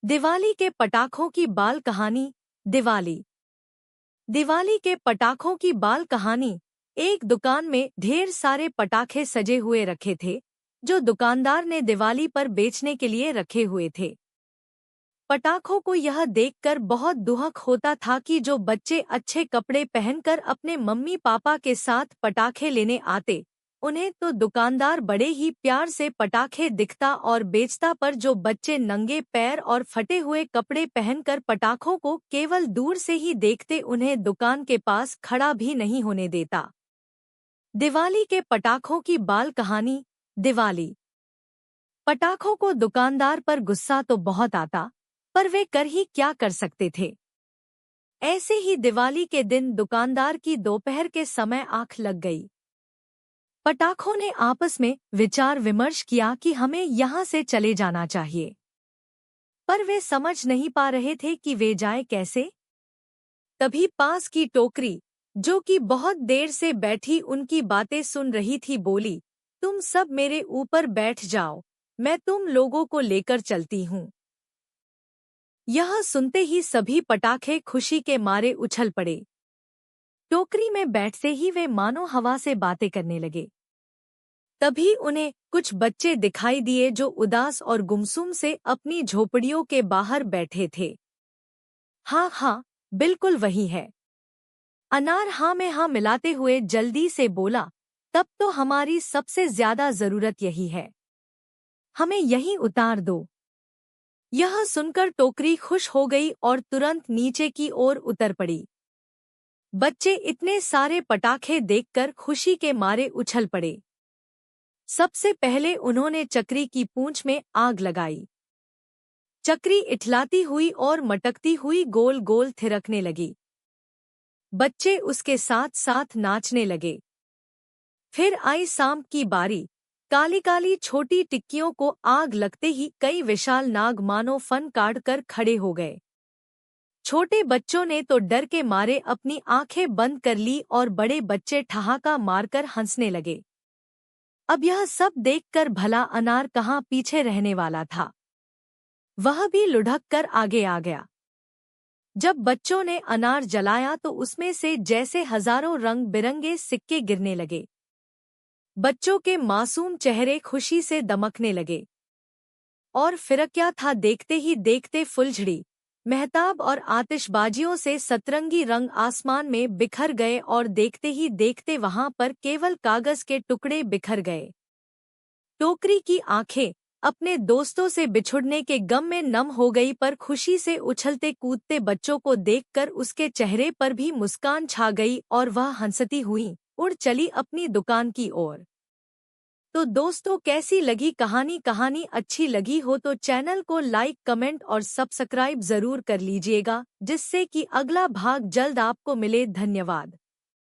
दिवाली के पटाखों की बाल कहानी। दिवाली दिवाली के पटाखों की बाल कहानी। एक दुकान में ढेर सारे पटाखे सजे हुए रखे थे, जो दुकानदार ने दिवाली पर बेचने के लिए रखे हुए थे। पटाखों को यह देखकर बहुत दुख होता था कि जो बच्चे अच्छे कपड़े पहनकर अपने मम्मी पापा के साथ पटाखे लेने आते, उन्हें तो दुकानदार बड़े ही प्यार से पटाखे दिखता और बेचता, पर जो बच्चे नंगे पैर और फटे हुए कपड़े पहनकर पटाखों को केवल दूर से ही देखते, उन्हें दुकान के पास खड़ा भी नहीं होने देता। दिवाली के पटाखों की बाल कहानी। दिवाली पटाखों को दुकानदार पर गुस्सा तो बहुत आता, पर वे कर ही क्या कर सकते थे। ऐसे ही दिवाली के दिन दुकानदार की दोपहर के समय आंख लग गई। पटाखों ने आपस में विचार विमर्श किया कि हमें यहाँ से चले जाना चाहिए, पर वे समझ नहीं पा रहे थे कि वे जाएं कैसे। तभी पास की टोकरी, जो कि बहुत देर से बैठी उनकी बातें सुन रही थी, बोली, तुम सब मेरे ऊपर बैठ जाओ, मैं तुम लोगों को लेकर चलती हूँ। यह सुनते ही सभी पटाखे खुशी के मारे उछल पड़े। टोकरी में बैठते ही वे मानो हवा से बातें करने लगे। तभी उन्हें कुछ बच्चे दिखाई दिए जो उदास और गुमसुम से अपनी झोपड़ियों के बाहर बैठे थे। हाँ हाँ, बिल्कुल वही है। अनार हाँ में हाँ मिलाते हुए जल्दी से बोला, तब तो हमारी सबसे ज्यादा जरूरत यही है, हमें यहीं उतार दो। यह सुनकर टोकरी खुश हो गई और तुरंत नीचे की ओर उतर पड़ी। बच्चे इतने सारे पटाखे देखकर खुशी के मारे उछल पड़े। सबसे पहले उन्होंने चक्री की पूंछ में आग लगाई। चक्री इठलाती हुई और मटकती हुई गोल गोल थिरकने लगी। बच्चे उसके साथ साथ नाचने लगे। फिर आई सांप की बारी। काली काली छोटी टिक्कियों को आग लगते ही कई विशाल नाग मानो फन काट कर खड़े हो गए। छोटे बच्चों ने तो डर के मारे अपनी आंखें बंद कर ली और बड़े बच्चे ठहाका मारकर हंसने लगे। अब यह सब देखकर भला अनार कहाँ पीछे रहने वाला था, वह भी लुढ़क कर आगे आ गया। जब बच्चों ने अनार जलाया तो उसमें से जैसे हजारों रंग बिरंगे सिक्के गिरने लगे। बच्चों के मासूम चेहरे खुशी से दमकने लगे। और फिर क्या था, देखते ही देखते फुलझड़ी, मेहताब और आतिशबाजियों से सतरंगी रंग आसमान में बिखर गए और देखते ही देखते वहां पर केवल कागज के टुकड़े बिखर गए। टोकरी की आंखें अपने दोस्तों से बिछुड़ने के गम में नम हो गई, पर खुशी से उछलते कूदते बच्चों को देखकर उसके चेहरे पर भी मुस्कान छा गई और वह हंसती हुई उड़ चली अपनी दुकान की ओर। तो दोस्तों, कैसी लगी कहानी? कहानी अच्छी लगी हो तो चैनल को लाइक, कमेंट और सब्सक्राइब जरूर कर लीजिएगा, जिससे कि अगला भाग जल्द आपको मिले। धन्यवाद।